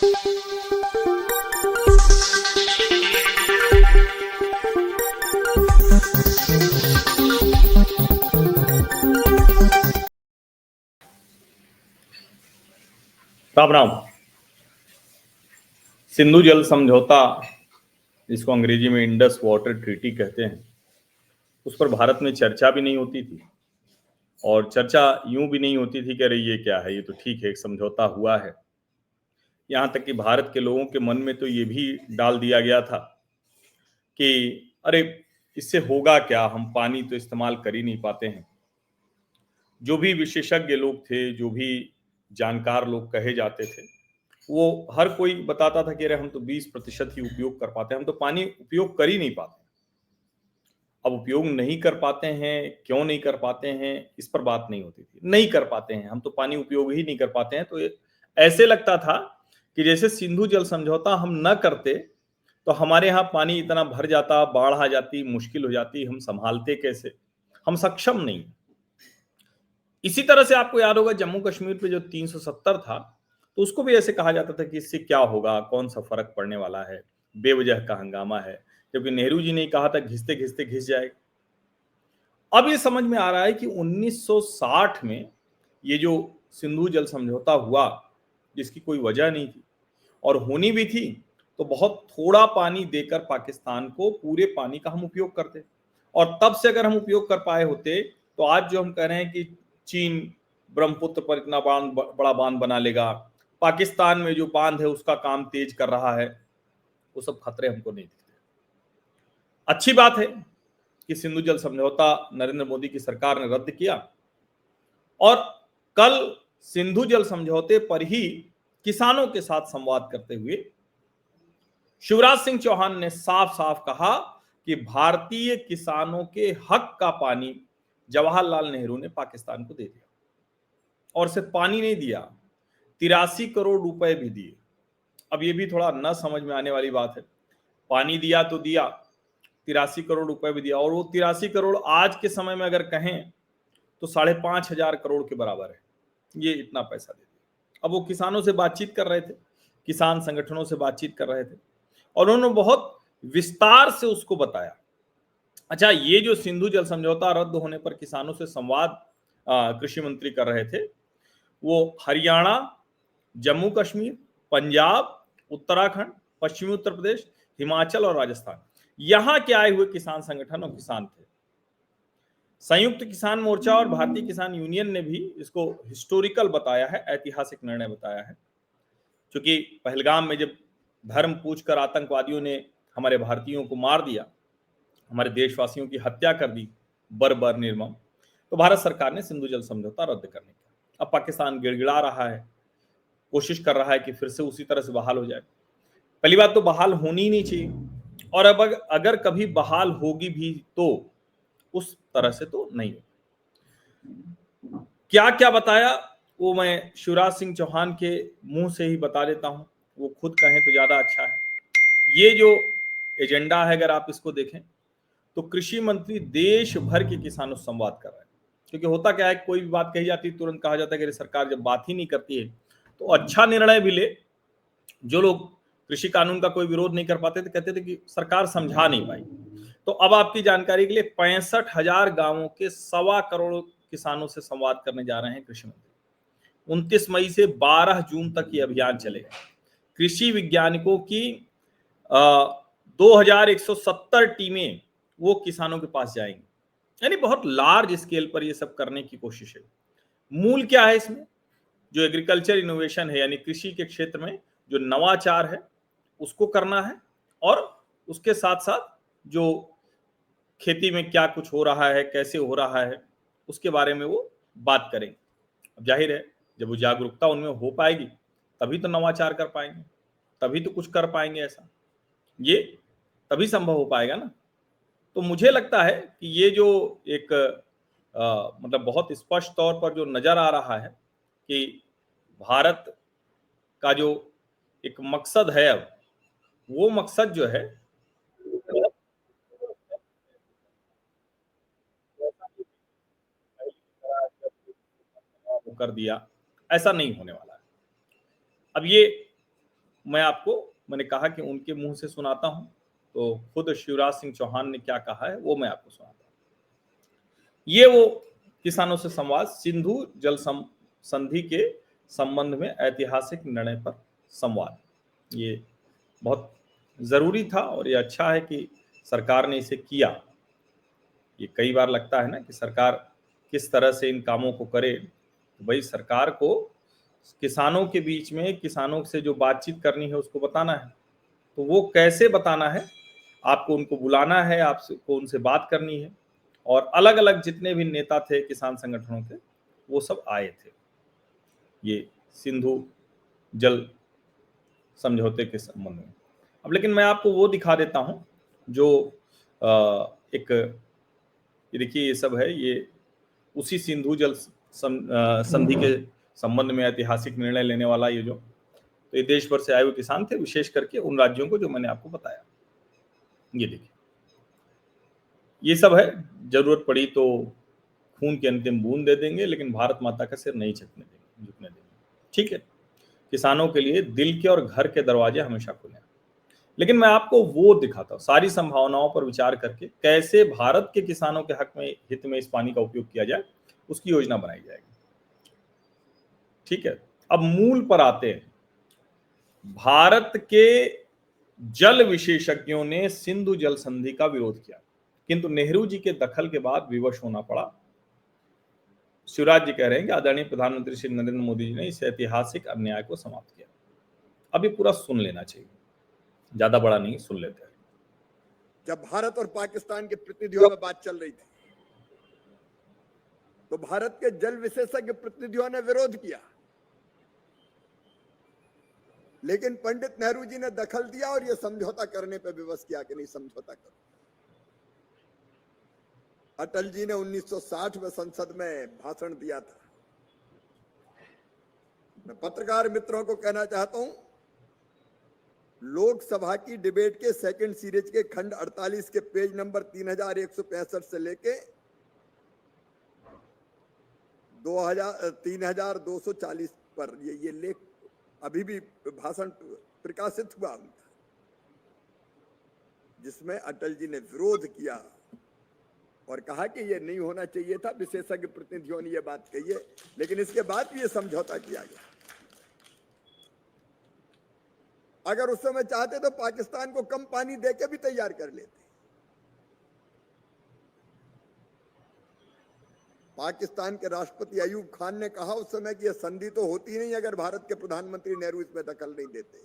राम राम। सिंधु जल समझौता, जिसको अंग्रेजी में इंडस वाटर ट्रीटी कहते हैं, उस पर भारत में चर्चा भी नहीं होती थी। और चर्चा यूं भी नहीं होती थी कि अरे ये क्या है, ये तो ठीक है, एक समझौता हुआ है। यहाँ तक कि भारत के लोगों के मन में तो ये भी डाल दिया गया था कि अरे इससे होगा क्या, हम पानी तो इस्तेमाल कर ही नहीं पाते हैं। जो भी विशेषज्ञ लोग थे, जो भी जानकार लोग कहे जाते थे, वो हर कोई बताता था कि अरे हम तो 20% ही उपयोग कर पाते हैं, हम तो पानी उपयोग कर ही नहीं पाते। अब उपयोग नहीं कर पाते हैं, क्यों नहीं कर पाते हैं, इस पर बात नहीं होती थी। नहीं कर पाते हैं, हम तो पानी उपयोग ही नहीं कर पाते हैं। तो ये ऐसे लगता था कि जैसे सिंधु जल समझौता हम न करते तो हमारे यहाँ पानी इतना भर जाता, बाढ़ आ जाती, मुश्किल हो जाती, हम संभालते कैसे, हम सक्षम नहीं। इसी तरह से आपको याद होगा जम्मू कश्मीर पे जो 370 था, तो उसको भी ऐसे कहा जाता था कि इससे क्या होगा, कौन सा फर्क पड़ने वाला है, बेवजह का हंगामा है। क्योंकि नेहरू जी ने कहा था घिसते घिसते घिस जाएगा। अब ये समझ में आ रहा है कि 1960 में ये जो सिंधु जल समझौता हुआ, जिसकी कोई वजह नहीं थी और होनी भी थी, तो बहुत थोड़ा पानी देकर पाकिस्तान को पूरे पानी का हम उपयोग करते। और तब से अगर हम उपयोग कर पाए होते तो आज जो हम कह रहे हैं कि चीन ब्रह्मपुत्र पर इतना बड़ा बांध बना लेगा, पाकिस्तान में जो बांध है उसका काम तेज कर रहा है, वो सब खतरे हमको नहीं दिखते। अच्छी बात है कि सिंधु जल समझौता नरेंद्र मोदी की सरकार ने रद्द किया और कल सिंधु जल समझौते पर ही किसानों के साथ संवाद करते हुए शिवराज सिंह चौहान ने साफ साफ कहा कि भारतीय किसानों के हक का पानी जवाहरलाल नेहरू ने पाकिस्तान को दे दिया। और सिर्फ पानी नहीं दिया, 83 करोड़ रुपए भी दिए। अब ये भी थोड़ा न समझ में आने वाली बात है। पानी दिया तो दिया, 83 करोड़ रुपए भी दिया, और वो 83 करोड़ आज के समय में अगर कहें तो 5,500 करोड़ के बराबर है। ये इतना पैसा दे दिया। अब वो किसानों से बातचीत कर रहे थे, किसान संगठनों से बातचीत कर रहे थे, और उन्होंने बहुत विस्तार से उसको बताया। अच्छा, ये जो सिंधु जल समझौता रद्द होने पर किसानों से संवाद कृषि मंत्री कर रहे थे, वो हरियाणा, जम्मू कश्मीर, पंजाब, उत्तराखंड, पश्चिमी उत्तर प्रदेश, हिमाचल और राजस्थान, यहां के आए हुए किसान संगठन और किसान थे। संयुक्त किसान मोर्चा और भारतीय किसान यूनियन ने भी इसको हिस्टोरिकल बताया है, ऐतिहासिक निर्णय बताया है। क्योंकि पहलगाम में जब धर्म पूछकर आतंकवादियों ने हमारे भारतीयों को मार दिया, हमारे देशवासियों की हत्या कर दी बर्बर निर्मम, तो भारत सरकार ने सिंधु जल समझौता रद्द करने का। अब पाकिस्तान गिड़गिड़ा रहा है, कोशिश कर रहा है कि फिर से उसी तरह से बहाल हो जाए। पहली बात तो बहाल होनी ही नहीं चाहिए, और अब अगर कभी बहाल होगी भी तो उस तरह से तो नहीं। क्या क्या बताया वो मैं शिवराज सिंह चौहान के मुंह से ही बता देता हूं, वो खुद कहें तो ज्यादा अच्छा है। ये जो एजेंडा है, अगर आप इसको देखें तो कृषि मंत्री देश भर के किसानों से संवाद कर रहे हैं। क्योंकि होता क्या है, कोई भी बात कही जाती है तुरंत कहा जाता है कि सरकार जब बात ही नहीं करती है तो अच्छा निर्णय भी ले। जो लोग कृषि कानून का कोई विरोध नहीं कर पाते थे, कहते थे कि सरकार समझा नहीं पाई। तो अब आपकी जानकारी के लिए 65,000 गांवों के 1.25 करोड़ किसानों से संवाद करने जा रहे हैं कृषि मंत्री। 29 मई से 12 जून तक ये अभियान चलेगा। कृषि वैज्ञानिकों की 2170 टीमें वो किसानों के पास जाएंगी। यानी बहुत लार्ज स्केल पर ये सब करने की कोशिश है। मूल क्या है इसमें, जो एग्रीकल्चर इनोवेशन है, यानी कृषि के क्षेत्र में जो नवाचार है उसको करना है, और उसके साथ साथ जो खेती में क्या कुछ हो रहा है, कैसे हो रहा है, उसके बारे में वो बात करेंगे। अब जाहिर है जब वो जागरूकता उनमें हो पाएगी तभी तो नवाचार कर पाएंगे, तभी तो कुछ कर पाएंगे। ऐसा ये तभी संभव हो पाएगा ना। तो मुझे लगता है कि ये जो एक मतलब बहुत स्पष्ट तौर पर जो नजर आ रहा है कि भारत का जो एक मकसद है, अब वो मकसद जो है वो कर दिया, ऐसा नहीं होने वाला है। अब ये मैंने कहा कि उनके मुंह से सुनाता हूं, तो खुद शिवराज सिंह चौहान ने क्या कहा है वो मैं आपको सुनाता हूं। ये वो किसानों से संवाद, सिंधु जल संधि के संबंध में ऐतिहासिक निर्णय पर संवाद। ये बहुत जरूरी था और ये अच्छा है कि सरकार ने इसे किया। ये कई बार लगता है ना कि सरकार किस तरह से इन कामों को करे, तो भाई सरकार को किसानों के बीच में, किसानों से जो बातचीत करनी है उसको बताना है। तो वो कैसे बताना है, आपको उनको बुलाना है, आपको उनसे बात करनी है। और अलग अलग जितने भी नेता थे किसान संगठनों के, वो सब आए थे ये सिंधु जल समझौते के संबंध में। अब लेकिन मैं आपको वो दिखा देता हूं जो एक, ये देखिए ये सब है, ये उसी सिंधु जल संधि के संबंध में ऐतिहासिक निर्णय लेने वाला ये जो, तो ये देश भर से आए हुए किसान थे, विशेष करके उन राज्यों को जो मैंने आपको बताया। ये देखिए ये सब है, जरूरत पड़ी तो खून की अंतिम बूंद दे देंगे, लेकिन भारत माता का सिर नहीं झुकने देंगे। ठीक है, किसानों के लिए दिल के और घर के दरवाजे हमेशा खुले हैं। लेकिन मैं आपको वो दिखाता हूं, सारी संभावनाओं पर विचार करके कैसे भारत के किसानों के हित में इस पानी का उपयोग किया जाए, उसकी योजना बनाई जाएगी। ठीक है, अब मूल पर आते हैं। भारत के जल विशेषज्ञों ने सिंधु जल संधि का विरोध किया, किंतु नेहरू जी के दखल के बाद विवश होना पड़ा। शिवराज जी कह रहे हैं कि आदरणीय प्रधानमंत्री श्री नरेंद्र मोदी जी ने इस ऐतिहासिक अन्याय को समाप्त किया। अभी पूरा सुन लेना चाहिए, ज्यादा बड़ा नहीं, सुन लेते हैं। जब भारत और पाकिस्तान के प्रतिनिधियों में बात चल रही थी तो भारत के जल विशेषज्ञ प्रतिनिधियों ने विरोध किया, लेकिन पंडित नेहरू जी ने दखल दिया और यह समझौता करने पर विवश किया कि नहीं समझौता करो। अटल जी ने 1960 में संसद में भाषण दिया था। मैं पत्रकार मित्रों को कहना चाहता हूं, लोकसभा की डिबेट के सेकंड सीरीज के खंड 48 के पेज नंबर 3165 से लेके 3240 पर ये लेख अभी भी भाषण प्रकाशित हुआ उनका, जिसमें अटल जी ने विरोध किया और कहा कि ये नहीं होना चाहिए था। विशेषज्ञ प्रतिनिधियों ने ये बात कही है, लेकिन इसके बाद भी ये समझौता किया गया। अगर उस समय चाहते तो पाकिस्तान को कम पानी देके भी तैयार कर लेते। पाकिस्तान के राष्ट्रपति अयूब खान ने कहा उस समय कि यह संधि तो होती नहीं अगर भारत के प्रधानमंत्री नेहरू इसमें दखल नहीं देते।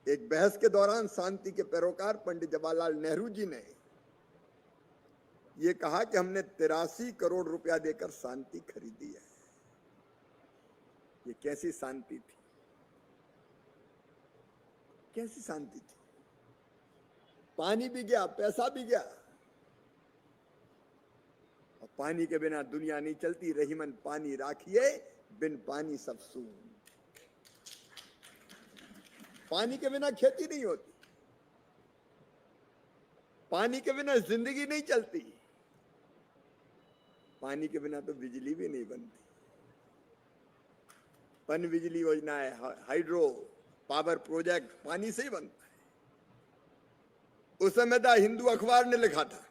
एक बहस के दौरान शांति के पैरोकार पंडित जवाहरलाल नेहरू जी ने यह कहा कि हमने 83 करोड़ रुपया देकर शांति खरीदी है। ये कैसी शांति थी, कैसी शांति थी। पानी भी गया, पैसा भी गया, और पानी के बिना दुनिया नहीं चलती। रहीमन पानी राखिए, बिन पानी सब सून। पानी के बिना खेती नहीं होती, पानी के बिना जिंदगी नहीं चलती, पानी के बिना तो बिजली भी नहीं बनती। पन बिजली योजना है, हाइड्रो पावर प्रोजेक्ट पानी से ही बनता है। उस समय द हिंदू अखबार ने लिखा था,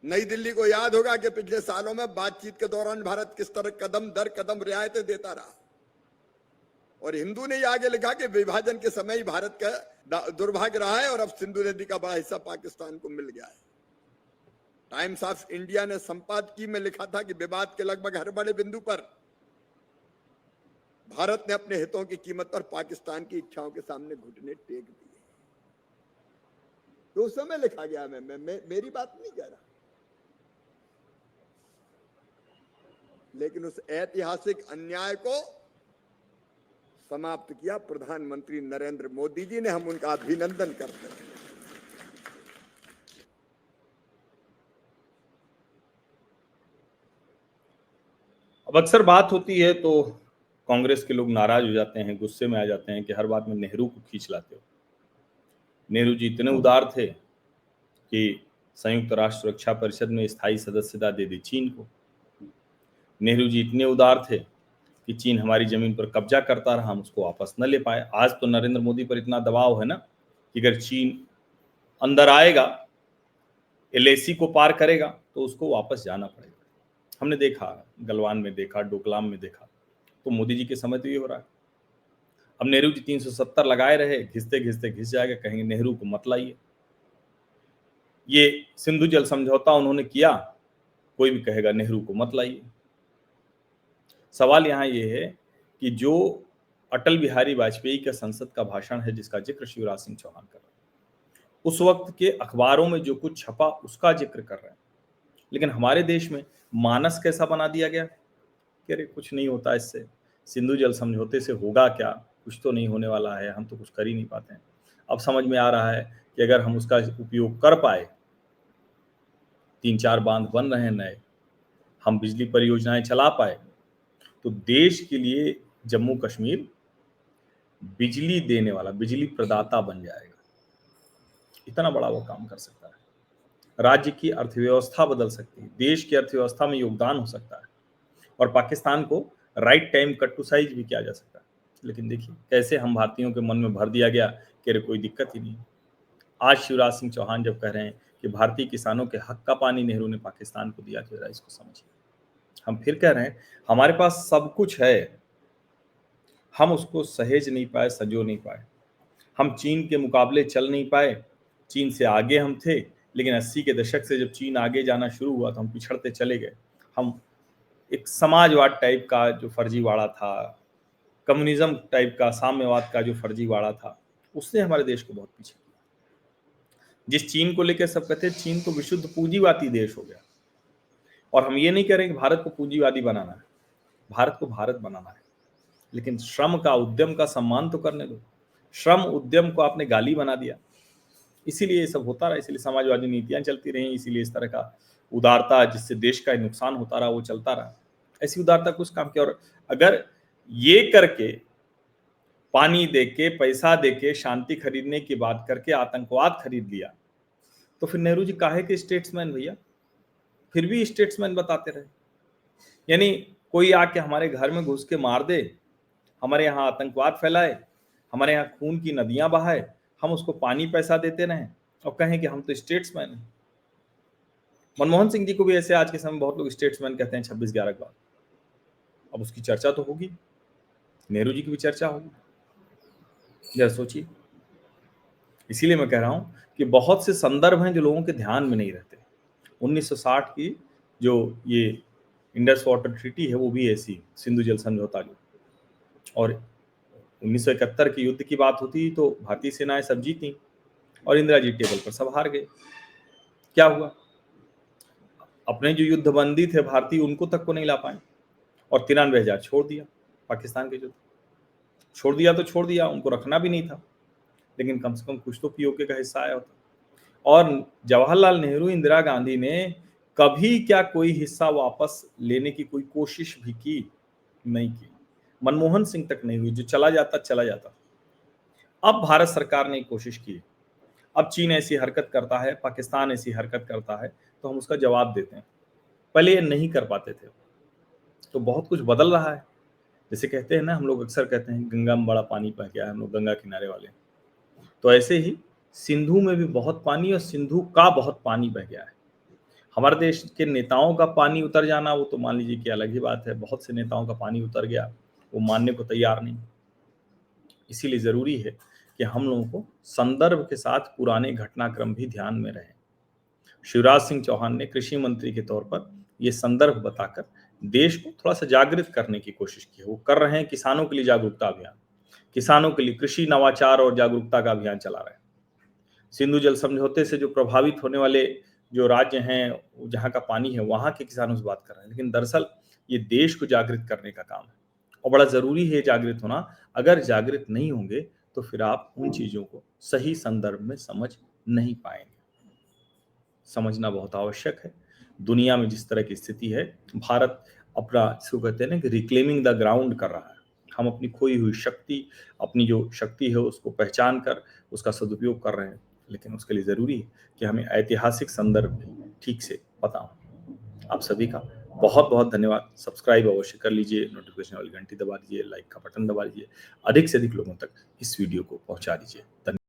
नई दिल्ली को याद होगा कि पिछले सालों में बातचीत के दौरान भारत किस तरह कदम दर कदम रियायतें देता रहा, और हिंदू ने आगे लिखा कि विभाजन के समय ही भारत का दुर्भाग्य रहा है और अब सिंधु नदी का बड़ा हिस्सा पाकिस्तान को मिल गया है। टाइम्स ऑफ इंडिया ने संपादकीय में लिखा था कि विवाद के लगभग हर बड़े बिंदु पर भारत ने अपने हितों की कीमत पर पाकिस्तान की इच्छाओं के सामने घुटने टेक दिए। तो उस समय लिखा गया, मैं मेरी बात नहीं कह रहा, लेकिन उस ऐतिहासिक अन्याय को समाप्त किया प्रधानमंत्री नरेंद्र मोदी जी ने। हम उनका अभिनंदन करते हैं। अब अक्सर बात होती है तो कांग्रेस के लोग नाराज हो जाते हैं, गुस्से में आ जाते हैं कि हर बात में नेहरू को खींच लाते हो। नेहरू जी इतने उदार थे कि संयुक्त राष्ट्र सुरक्षा परिषद में स्थायी सदस्यता दे दी चीन को। नेहरू जी इतने उदार थे कि चीन हमारी जमीन पर कब्जा करता रहा, हम उसको वापस न ले पाए। आज तो नरेंद्र मोदी पर इतना दबाव है ना कि अगर चीन अंदर आएगा, एलएसी को पार करेगा, तो उसको वापस जाना पड़ेगा। हमने देखा, गलवान में देखा, डोकलाम में देखा, तो मोदी जी के समय तो ये हो रहा है। अब नेहरू जी 370 लगाए रहे, घिसते घिसते घिस जाएगा, कहेंगे नेहरू को मत लाइए। ये सिंधु जल समझौता उन्होंने किया, कोई भी कहेगा नेहरू को मत लाइए। सवाल यहाँ ये है कि जो अटल बिहारी वाजपेयी का संसद का भाषण है, जिसका जिक्र शिवराज सिंह चौहान कर रहे हैं, उस वक्त के अखबारों में जो कुछ छपा उसका जिक्र कर रहे हैं, लेकिन हमारे देश में मानस कैसा बना दिया गया कि अरे कुछ नहीं होता इससे, सिंधु जल समझौते से होगा क्या, कुछ तो नहीं होने वाला है, हम तो कुछ कर ही नहीं पाते हैं। अब समझ में आ रहा है कि अगर हम उसका उपयोग कर पाए, 3-4 बांध बन रहे हैं नए, हम बिजली परियोजनाएं चला पाए, तो देश के लिए जम्मू कश्मीर बिजली देने वाला, बिजली प्रदाता बन जाएगा। इतना बड़ा वो काम कर सकता है, राज्य की अर्थव्यवस्था बदल सकती है, देश की अर्थव्यवस्था में योगदान हो सकता है, और पाकिस्तान को right time cut to size भी किया जा सकता है। लेकिन देखिए कैसे हम भारतीयों के मन में भर दिया गया कि अरे कोई दिक्कत ही नहीं। आज शिवराज सिंह चौहान जब कह रहे हैं कि भारतीय किसानों के हक का पानी नेहरू ने पाकिस्तान को दिया, तो जरा इसको समझिए। हम फिर कह रहे हैं हमारे पास सब कुछ है, हम उसको सहेज नहीं पाए, सजो नहीं पाए। हम चीन के मुकाबले चल नहीं पाए, चीन से आगे हम थे, लेकिन 80 के दशक से जब चीन आगे जाना शुरू हुआ तो हम पिछड़ते चले गए। हम एक समाजवाद टाइप का जो फर्जीवाड़ा था, कम्युनिज्म टाइप का, साम्यवाद का जो फर्जीवाड़ा था, उसने हमारे देश को बहुत पीछे किया। जिस चीन को लेकर सब कहते हैं चीन तो विशुद्ध पूंजीवादी देश हो गया, और हम ये नहीं कह रहे कि भारत को पूंजीवादी बनाना है, भारत को भारत बनाना है, लेकिन श्रम का, उद्यम का सम्मान तो करने दो। श्रम उद्यम को आपने गाली बना दिया, इसीलिए ये सब होता रहा, इसीलिए समाजवादी नीतियां चलती रही, इसीलिए इस तरह का उदारता जिससे देश का नुकसान होता रहा वो चलता रहा। ऐसी उदारता कुछ काम किया, और अगर ये करके, पानी देके, पैसा देके, शांति खरीदने की बात करके आतंकवाद खरीद लिया, तो फिर नेहरू जी काहे के स्टेट्समैन भैया? फिर भी स्टेट्समैन बताते रहे। यानी कोई आके हमारे घर में घुस के मार दे, हमारे यहाँ आतंकवाद फैलाए, हमारे यहाँ खून की नदियां बहाए, हम उसको पानी पैसा देते रहें और कहें कि हम तो स्टेट्समैन हैं। मनमोहन सिंह जी को भी ऐसे आज के समय बहुत लोग स्टेट्समैन कहते हैं 26/11 के बाद। अब उसकी चर्चा तो होगी, नेहरू जी की भी चर्चा होगी, जरा सोचिए। इसीलिए मैं कह रहा हूं कि बहुत से संदर्भ हैं जो लोगों के ध्यान में नहीं रहते। 1960 की जो ये इंडस वाटर ट्रीटी है वो भी ऐसी, सिंधु जल समझौता जो, और 1971 की युद्ध की बात होती तो भारतीय सेनाएं सब जीती और इंदिरा जी टेबल पर सब हार गए। क्या हुआ? अपने जो युद्धबंदी थे भारतीय, उनको तक को नहीं ला पाए, और 93,000 छोड़ दिया पाकिस्तान के युद्ध। छोड़ दिया तो छोड़ दिया, उनको रखना भी नहीं था, लेकिन कम से कम कुछ तो पीओके का हिस्सा आया होता। और जवाहरलाल नेहरू, इंदिरा गांधी ने कभी क्या कोई हिस्सा वापस लेने की कोई कोशिश भी की? नहीं की। मनमोहन सिंह तक नहीं हुई, जो चला जाता चला जाता। अब भारत सरकार ने कोशिश की, अब चीन ऐसी हरकत करता है, पाकिस्तान ऐसी हरकत करता है, तो हम उसका जवाब देते हैं। पहले ये नहीं कर पाते थे, तो बहुत कुछ बदल रहा है। जैसे कहते हैं ना, हम लोग अक्सर कहते हैं गंगा में बड़ा पानी बह गया है, हम लोग गंगा किनारे वाले, तो ऐसे ही सिंधु में भी बहुत पानी, और सिंधु का बहुत पानी बह गया है। हमारे देश के नेताओं का पानी उतर जाना, वो तो मान लीजिए कि अलग ही बात है। बहुत से नेताओं का पानी उतर गया, वो मानने को तैयार नहीं। इसीलिए जरूरी है कि हम लोगों को संदर्भ के साथ पुराने घटनाक्रम भी ध्यान में रहे। शिवराज सिंह चौहान ने कृषि मंत्री के तौर पर यह संदर्भ बताकर देश को थोड़ा सा जागृत करने की कोशिश की है। वो कर रहे हैं किसानों के लिए जागरूकता अभियान, किसानों के लिए कृषि नवाचार और जागरूकता का अभियान चला रहे हैं। सिंधु जल समझौते से जो प्रभावित होने वाले जो राज्य हैं, जहां का पानी है, वहां के किसानों से बात कर रहे हैं, लेकिन दरअसल ये देश को जागृत करने का काम है, और बड़ा जरूरी है जागृत होना। अगर जागृत नहीं होंगे तो फिर आप उन चीजों को सही संदर्भ में समझ नहीं पाएंगे। समझना बहुत आवश्यक है। दुनिया में जिस तरह की स्थिति है, भारत अपना, इसको कहते हैं ना कि रिक्लेमिंग द ग्राउंड कर रहा है। हम अपनी खोई हुई शक्ति, अपनी जो शक्ति है उसको पहचान कर उसका सदुपयोग कर रहे हैं, लेकिन उसके लिए जरूरी है कि हमें ऐतिहासिक संदर्भ भी ठीक से पता हो। आप सभी का बहुत बहुत धन्यवाद। सब्सक्राइब अवश्य कर लीजिए, नोटिफिकेशन वाली घंटी दबा दीजिए, लाइक का बटन दबा दीजिए, अधिक से अधिक लोगों तक इस वीडियो को पहुंचा दीजिए। धन्यवाद।